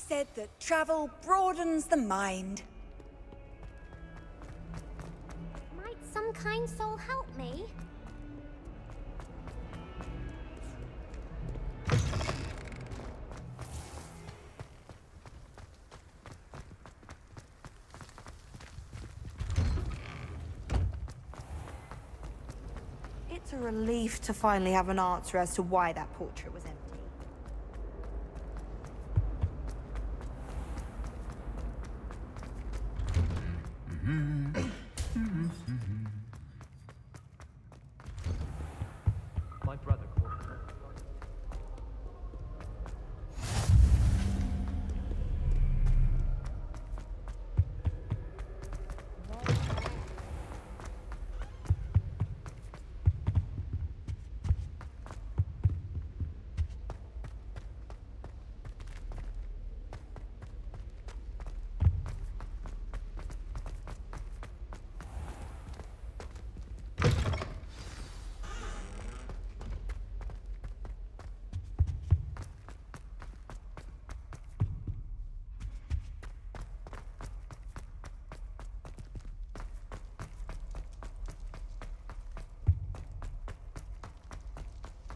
said that travel broadens the mind. Might some kind soul help me? It's a relief to finally have an answer as to why that portrait was empty. My brother called me.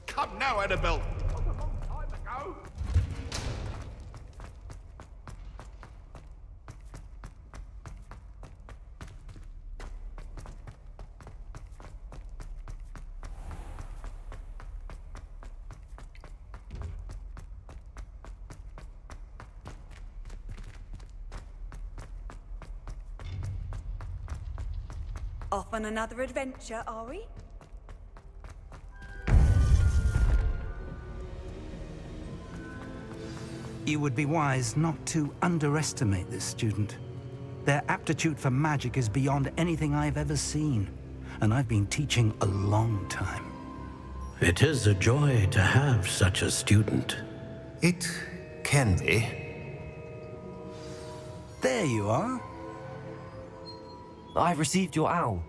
Come now, Annabelle! That was a long time ago! Off on another adventure, are we? You would be wise not to underestimate this student. Their aptitude for magic is beyond anything I've ever seen, and I've been teaching a long time. It is a joy to have such a student. It can be. There you are. I've received your owl.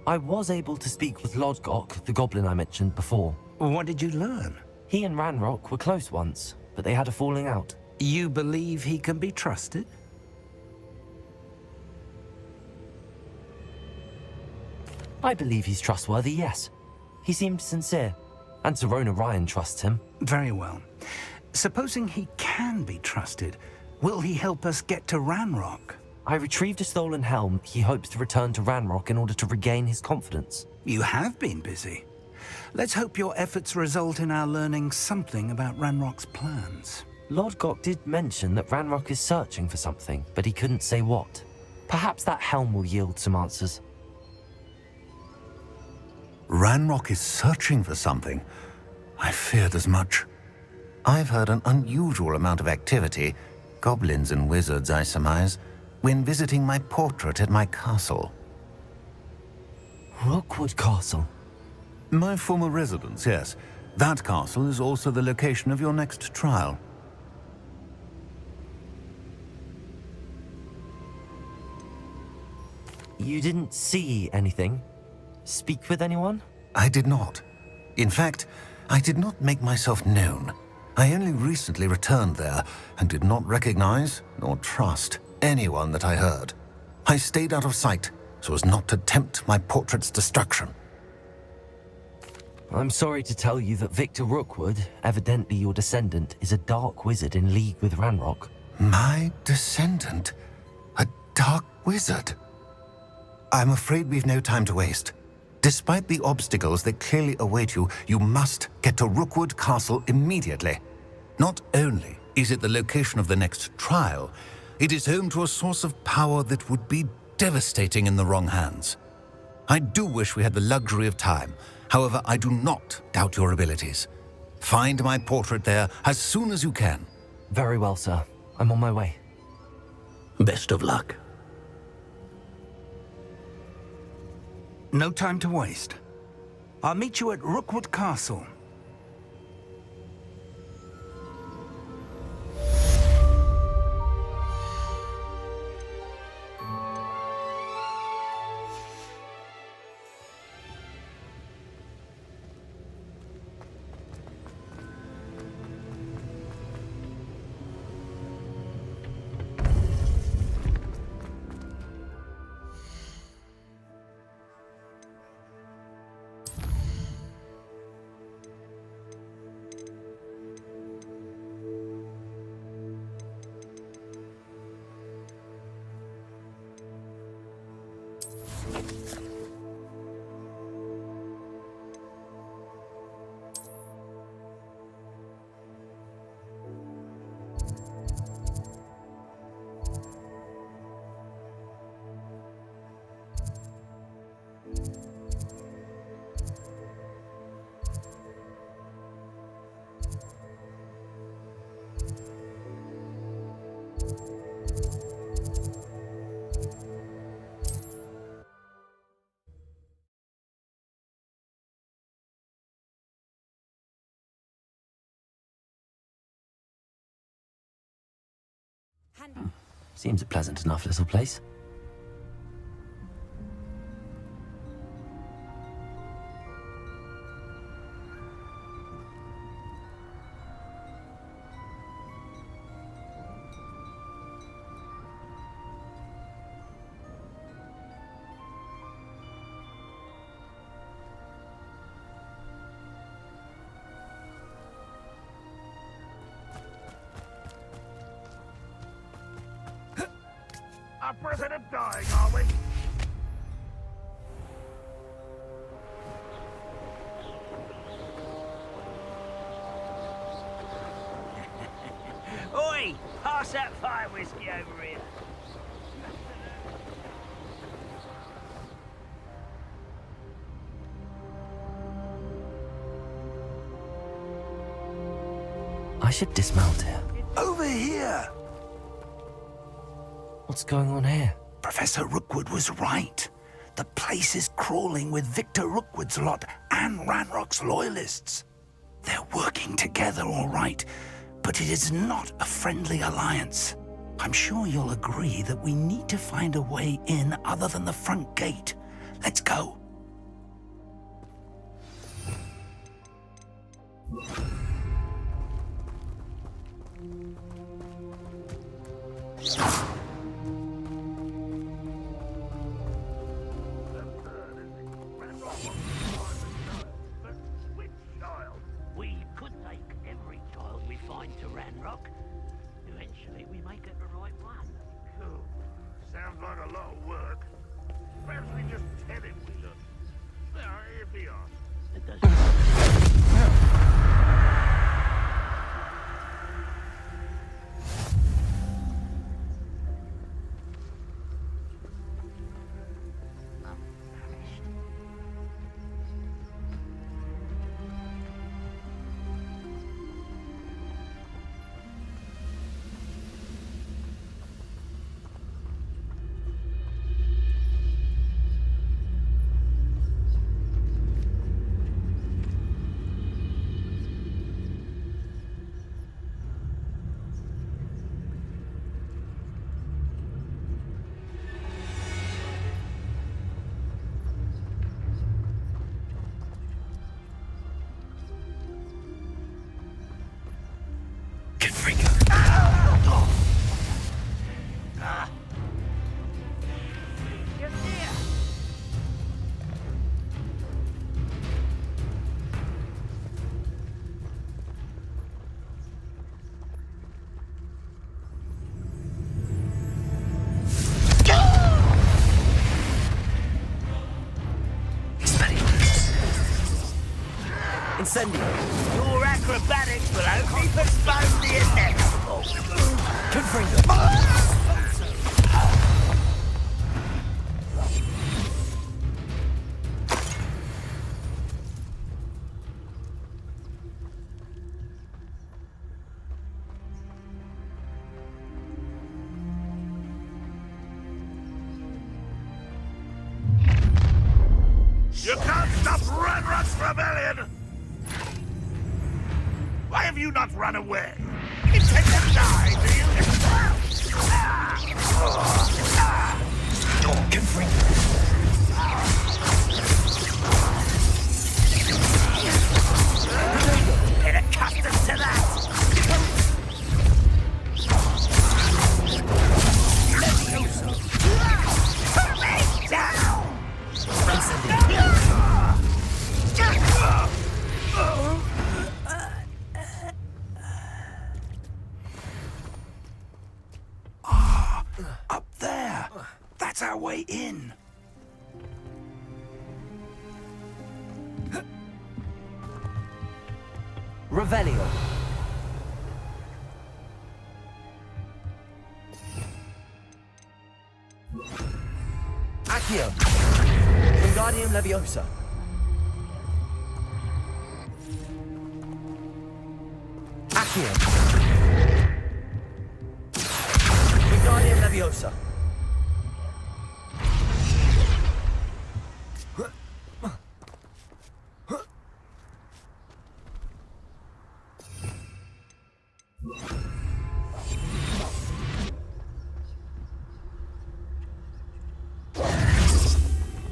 I was able to speak with Lodgok, the goblin I mentioned before. What did you learn? He and Ranrock were close once, but they had a falling out. You believe he can be trusted? I believe he's trustworthy, yes. He seemed sincere, and Serona Ryan trusts him. Very well. Supposing he can be trusted, will he help us get to Ranrock? I retrieved a stolen helm. He hopes to return to Ranrock in order to regain his confidence. You have been busy. Let's hope your efforts result in our learning something about Ranrock's plans. Lodgok did mention that Ranrock is searching for something, but he couldn't say what. Perhaps that helm will yield some answers. Ranrock is searching for something. I feared as much. I've heard an unusual amount of activity, goblins and wizards, I surmise, when visiting my portrait at my castle. Rookwood Castle? My former residence, yes. That castle is also the location of your next trial. You didn't see anything? Speak with anyone? I did not. In fact, I did not make myself known. I only recently returned there and did not recognize nor trust anyone that I heard. I stayed out of sight so as not to tempt my portrait's destruction. I'm sorry to tell you that Victor Rookwood, evidently your descendant, is a dark wizard in league with Ranrock. My descendant? A dark wizard? I'm afraid we've no time to waste. Despite the obstacles that clearly await you, you must get to Rookwood Castle immediately. Not only is it the location of the next trial, it is home to a source of power that would be devastating in the wrong hands. I do wish we had the luxury of time. However, I do not doubt your abilities. Find my portrait there as soon as you can. Very well, sir. I'm on my way. Best of luck. No time to waste. I'll meet you at Rookwood Castle. Seems a pleasant enough little place. Our president dying, are we? Oi! Pass that fire whiskey over here. I should dismount here. Over here! What's going on here? Professor Rookwood was right. The place is crawling with Victor Rookwood's lot and Ranrock's loyalists. They're working together, all right, but it is not a friendly alliance. I'm sure you'll agree that we need to find a way in other than the front gate. Let's go. We could take every child we find to Ranrock. Eventually, we may get the right one. Cool. Sounds like a lot of work. Perhaps we just tell him we look. If he asks. It doesn't. Incendio! Your acrobatics will only postpone the inevitable. Confringo! You can't stop Ranrock's rebellion! Why have you not run away? You intend to die, do you? Get accustomed to that. Put me down! Up there! That's our way in. Revelio. Accio. Wingardium Leviosa. Accio. Wingardium Leviosa.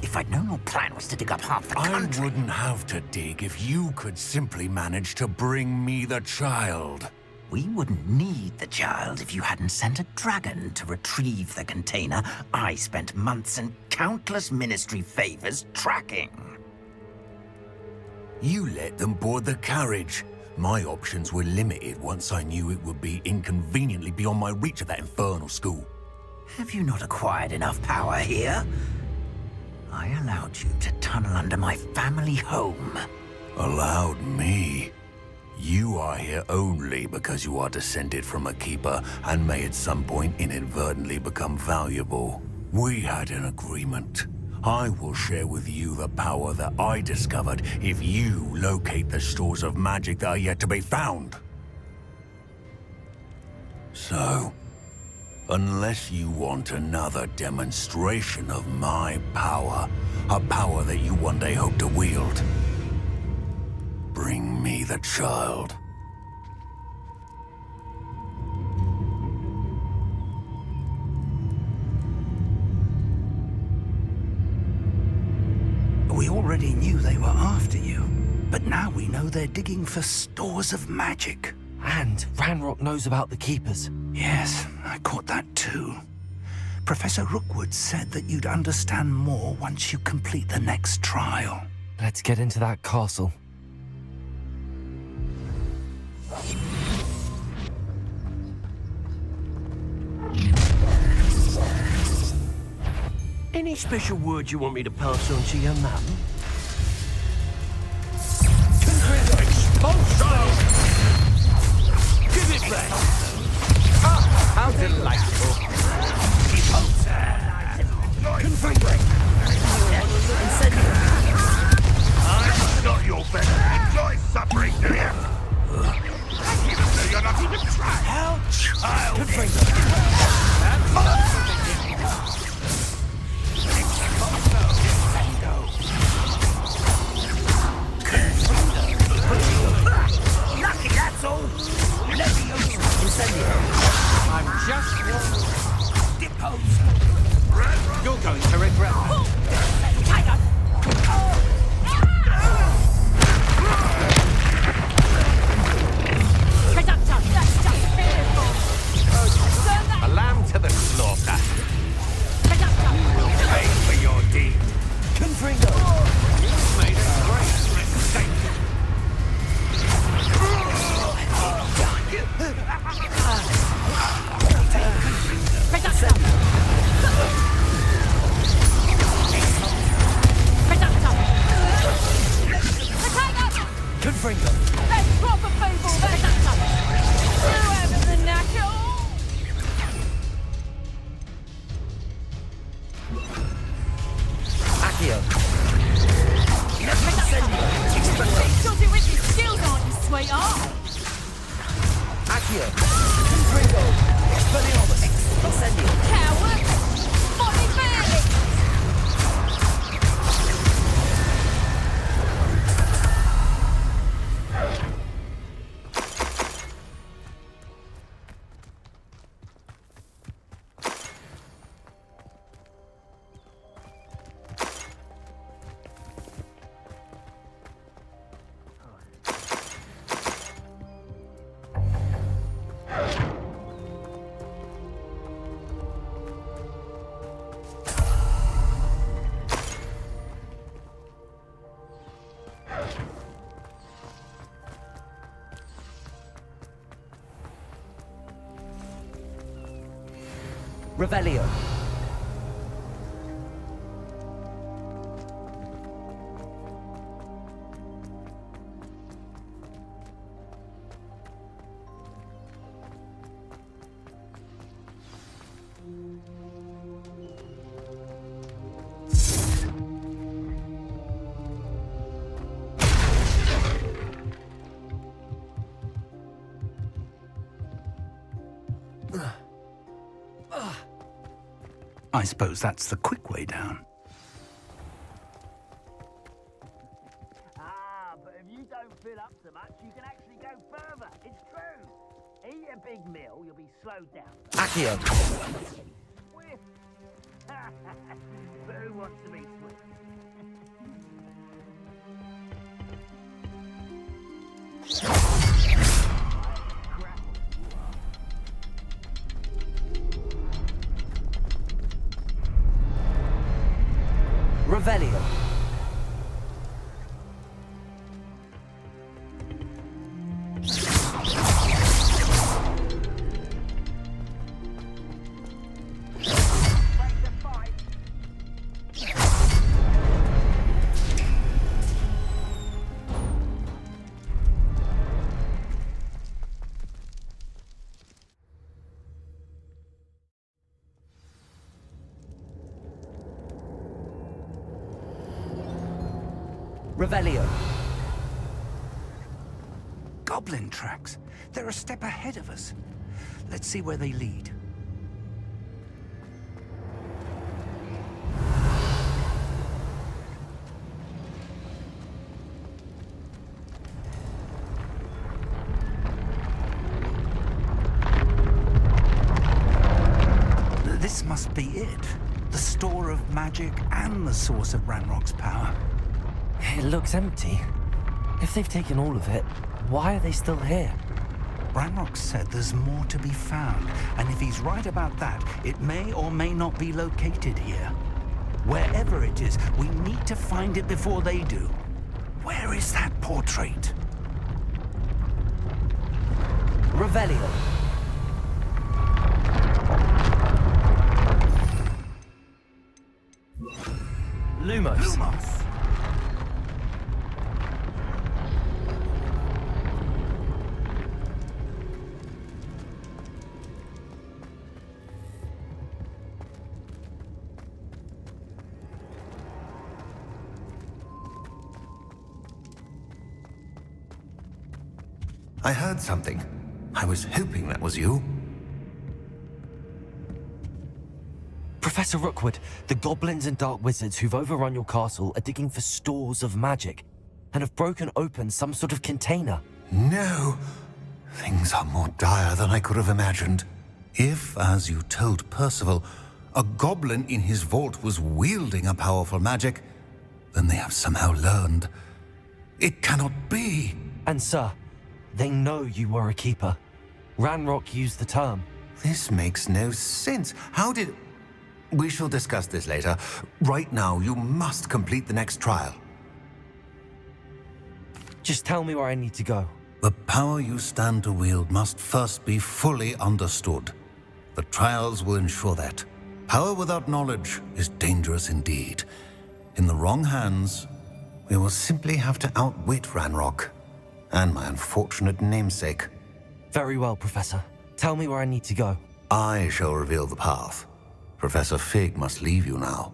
If I'd known your plan was to dig up half the country... I wouldn't have to dig if you could simply manage to bring me the child. We wouldn't need the child if you hadn't sent a dragon to retrieve the container I spent months and countless ministry favors tracking. You let them board the carriage. My options were limited once I knew it would be inconveniently beyond my reach at that infernal school. Have you not acquired enough power here? I allowed you to tunnel under my family home. Allowed me? You are here only because you are descended from a keeper and may at some point inadvertently become valuable. We had an agreement. I will share with you the power that I discovered if you locate the stores of magic that are yet to be found. So, unless you want another demonstration of my power, a power that you one day hope to wield, bring me the child. We already knew they were after you, but now we know they're digging for stores of magic. And Ranrock knows about the Keepers. Yes, I caught that too. Professor Rookwood said that you'd understand more once you complete the next trial. Let's get into that castle. Any special word you want me to pass on to your mum? Give it back! How delightful! I'm not your better. Enjoy suffering, do you? Even though you're not even trying. How childish! Lucky, that's all. Leviosa. Incendio. I'm just Deposa. You're going to regret that. A lamb to the slaughter. You will pay for your deed. Confringo! You made a great mistake. Confringo! That's proper people, whoever the knacker. Accio! Dodgy with your skills, aren't you, sweetheart? Accio! Confringo! Expelliarmus! Incendio! Coward! Body barely! Revelio! I suppose that's the quick way down. But if you don't fill up so much, you can actually go further. It's true. Eat a big meal, you'll be slowed down. Accio. Swift. But who wants to be swift? Revelio. Revelio. Goblin tracks. They're a step ahead of us. Let's see where they lead. This must be it. The store of magic and the source of Ranrock's power. It looks empty. If they've taken all of it, why are they still here? Ranrock said there's more to be found, and if he's right about that, it may or may not be located here. Wherever it is, we need to find it before they do. Where is that portrait? Revelio. Lumos. Lumos! I heard something. I was hoping that was you. Professor Rookwood, the goblins and dark wizards who've overrun your castle are digging for stores of magic and have broken open some sort of container. No. Things are more dire than I could have imagined. If, as you told Percival, a goblin in his vault was wielding a powerful magic, then they have somehow learned. It cannot be. And sir, they know you were a keeper. Ranrock used the term. This makes no sense. How did... We shall discuss this later. Right now, you must complete the next trial. Just tell me where I need to go. The power you stand to wield must first be fully understood. The trials will ensure that. Power without knowledge is dangerous indeed. In the wrong hands, we will simply have to outwit Ranrock and my unfortunate namesake. Very well, Professor. Tell me where I need to go. I shall reveal the path. Professor Fig must leave you now.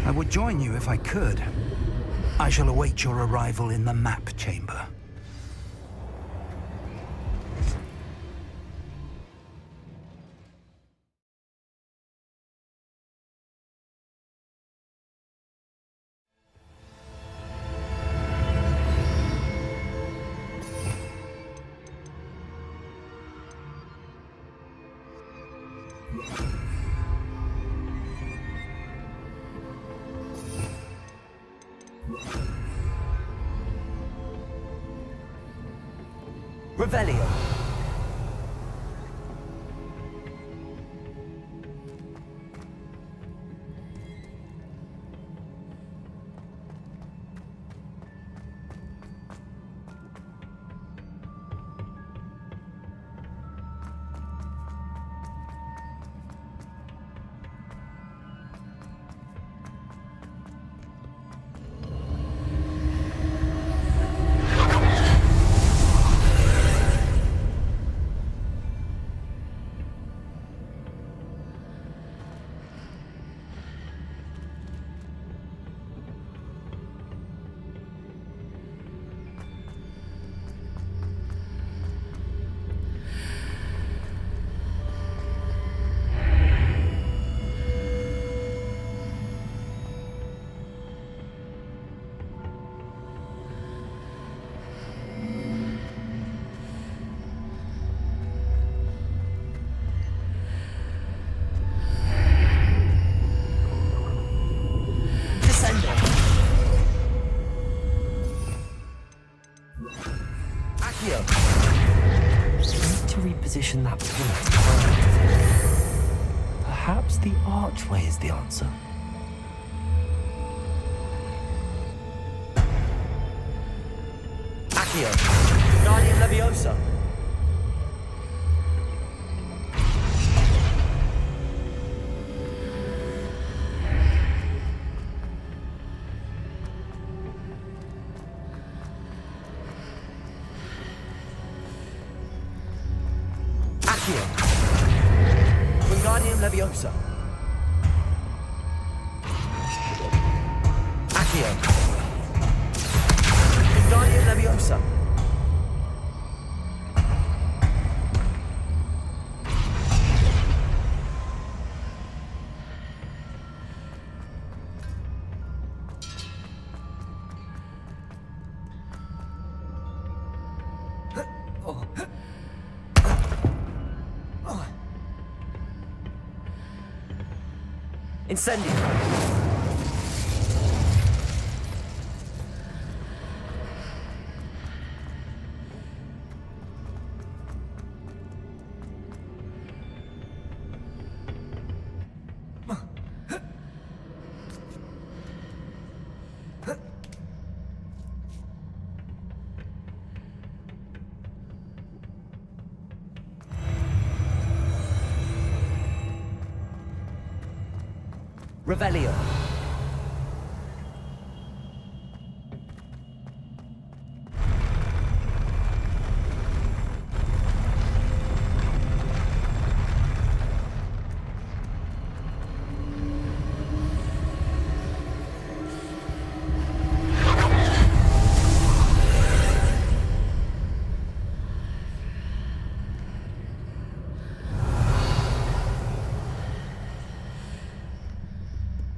I would join you if I could. I shall await your arrival in the map chamber. Revelio. position that pillar. Perhaps the archway is the answer. Accio, Guardian Leviosa. Accio, Wingardium Leviosa. Accio, Wingardium Leviosa. Incendio. Revelio.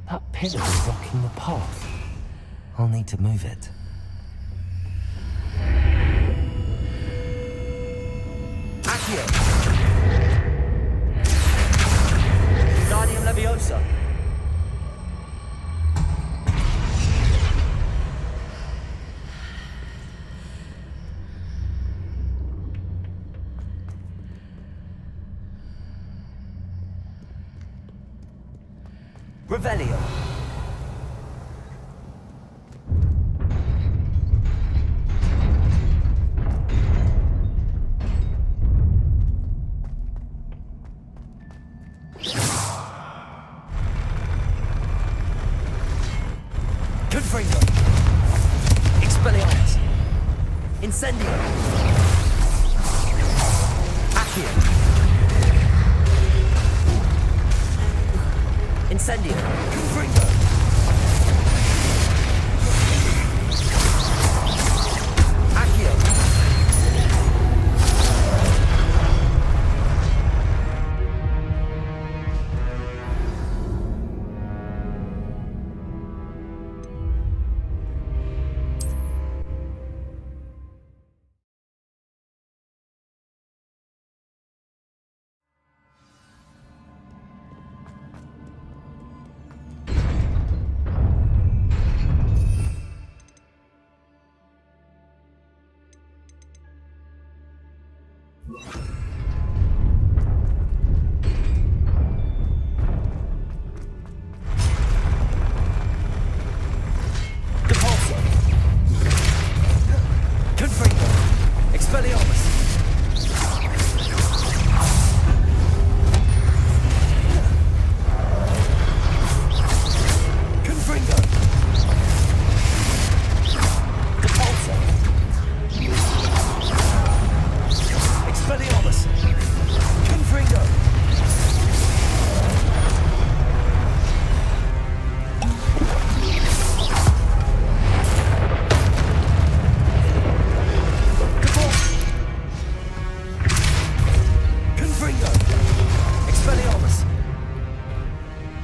That pillar is blocking the path. I'll need to move it. Accio! Wingardium Leviosa. Revelio. Confringo. Expelliarmus. Incendio. Accio. Incendio. Confringo. Accio.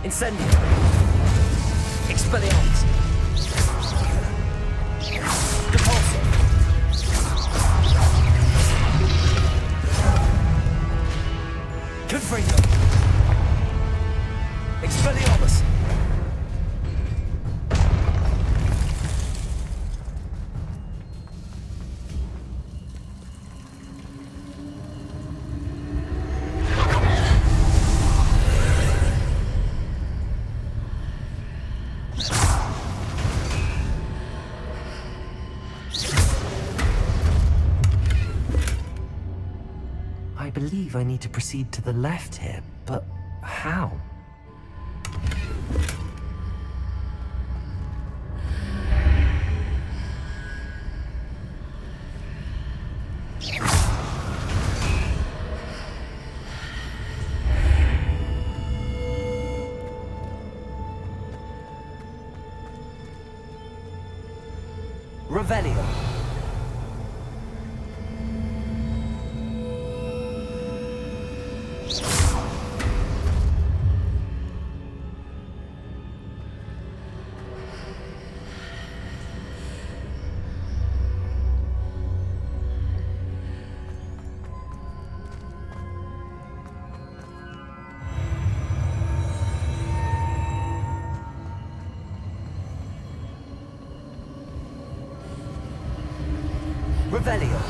Incendio. Expelliarmus. Depulso. Confringo. Expelliarmus. believe I need to proceed to the left here, but how? Revelio. Revelio.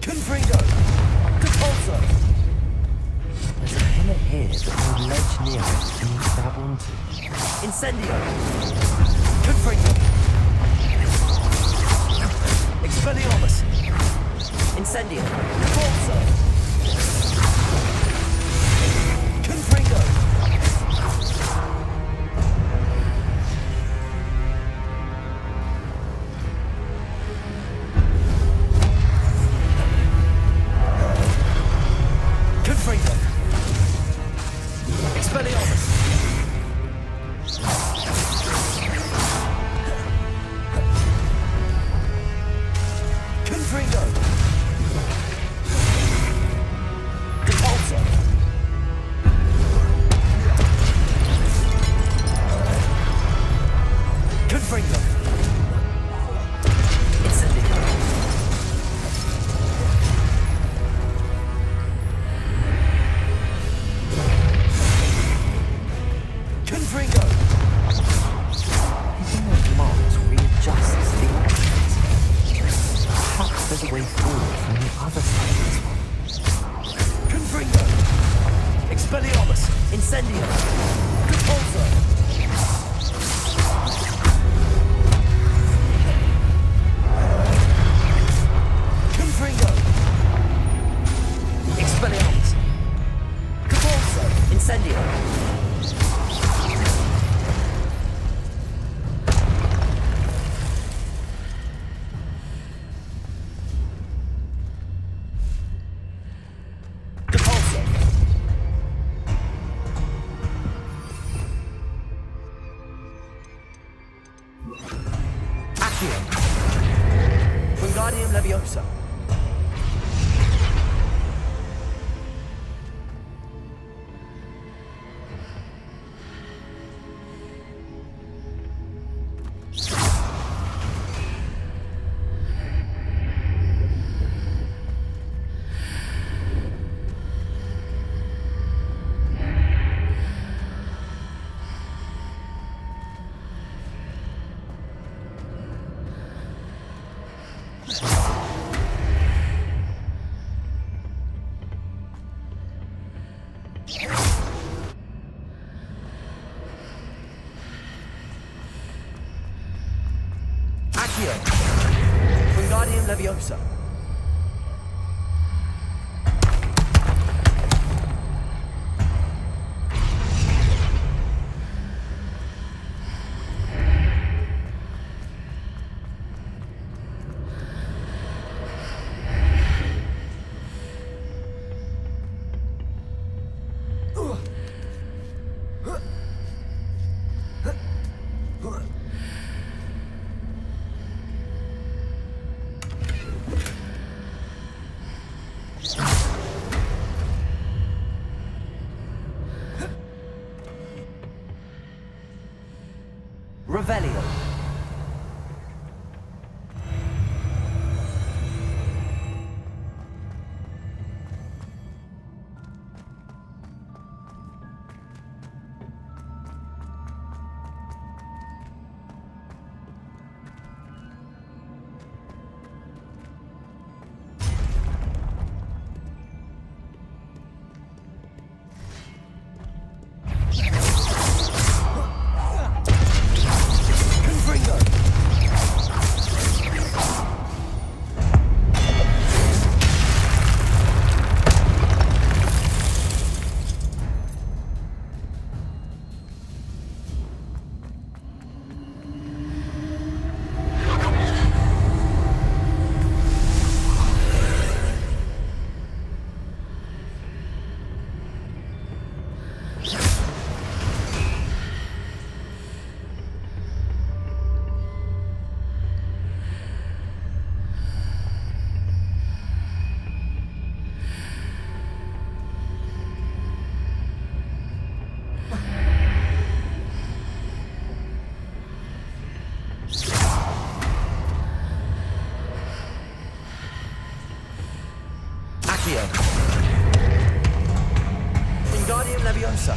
Confringo. Compulso. There's a pillar here, but no ledge near it. Can you grab onto? Incendio. Confringo. Expelliarmus. Incendio. Compulso. Confringo. Confringo. Expelliarmus. Confringo. Compulso. Confringo. Incendio. Confringo. The marks readjusts the options. Perhaps there's a way forward from the other side of this one. Confringo. Expelliarmus. Incendio. Compulso. Confringo. Expelliarmus. Compulso. Incendio. Compulso. Accio. Wingardium Leviosa. Accio. Wingardium Leviosa. Revelio. Accio. Wingardium Leviosa.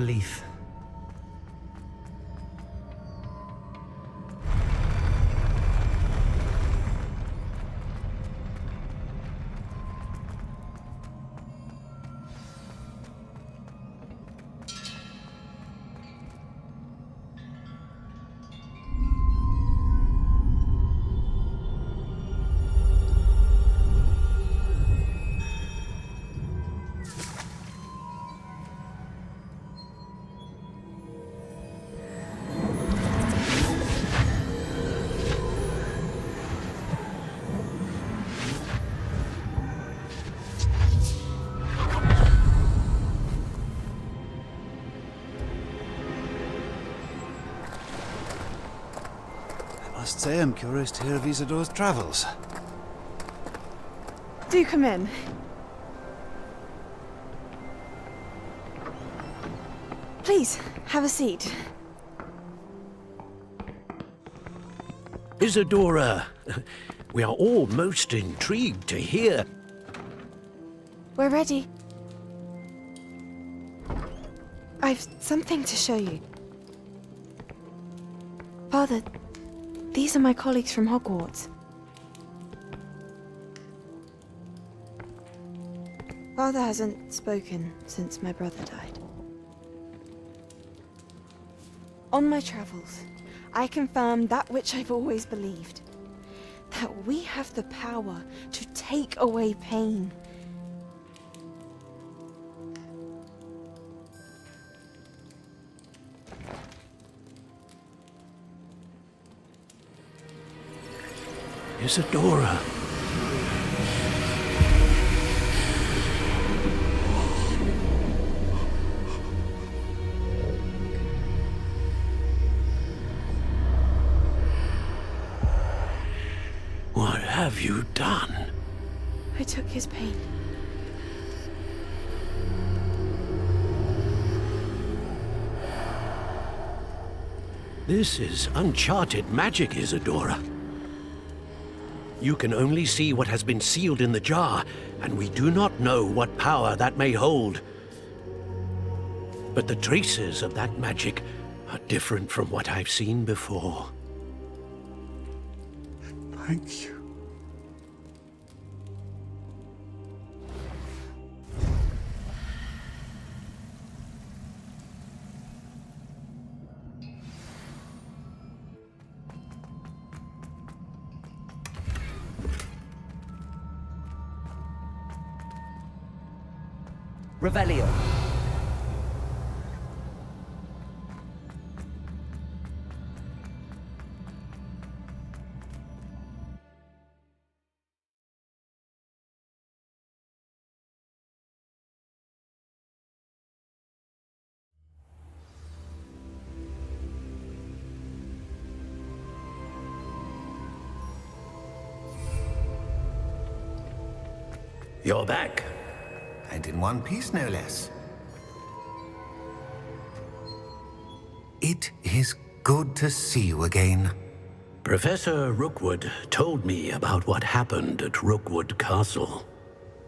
relief. I must say I'm curious to hear of Isidore's travels. Do come in. Please, have a seat. Isadora, we are all most intrigued to hear. We're ready. I've something to show you. Father, these are my colleagues from Hogwarts. Father hasn't spoken since my brother died. On my travels, I confirmed that which I've always believed. That we have the power to take away pain. Isadora. What have you done? I took his pain. This is uncharted magic, Isadora. You can only see what has been sealed in the jar, and we do not know what power that may hold. But the traces of that magic are different from what I've seen before. Thank you. Revelio. You're back. And in one piece, no less. It is good to see you again. Professor Rookwood told me about what happened at Rookwood Castle.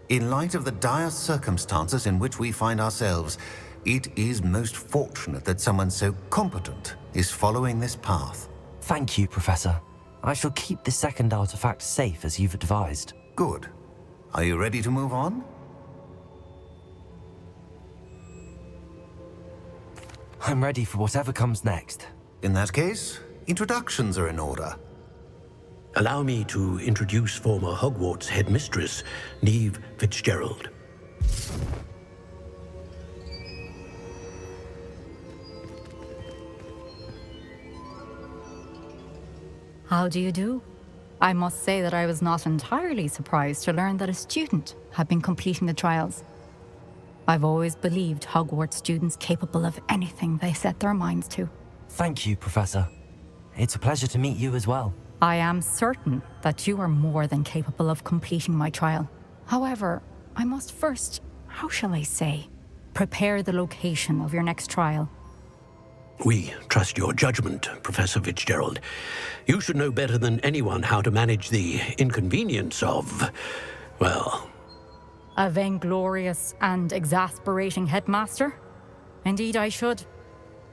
In light of the dire circumstances in which we find ourselves, it is most fortunate that someone so competent is following this path. Thank you, Professor. I shall keep the second artifact safe as you've advised. Good. Are you ready to move on? I'm ready for whatever comes next. In that case, introductions are in order. Allow me to introduce former Hogwarts headmistress, Neve Fitzgerald. How do you do? I must say that I was not entirely surprised to learn that a student had been completing the trials. I've always believed Hogwarts students capable of anything they set their minds to. Thank you, Professor. It's a pleasure to meet you as well. I am certain that you are more than capable of completing my trial. However, I must first, how shall I say, prepare the location of your next trial. We trust your judgment, Professor Fitzgerald. You should know better than anyone how to manage the inconvenience of, well... A vainglorious and exasperating headmaster? Indeed, I should.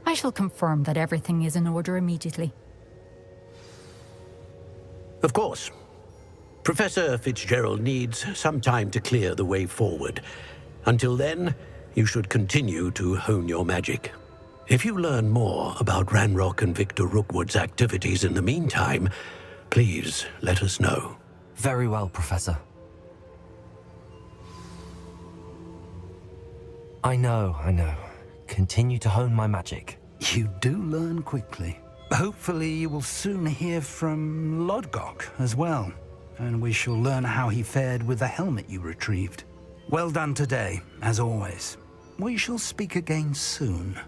I shall confirm that everything is in order immediately. Of course. Professor Fitzgerald needs some time to clear the way forward. Until then, you should continue to hone your magic. If you learn more about Ranrock and Victor Rookwood's activities in the meantime, please let us know. Very well, Professor. I know. Continue to hone my magic. You do learn quickly. Hopefully you will soon hear from Lodgok as well, and we shall learn how he fared with the helmet you retrieved. Well done today, as always. We shall speak again soon.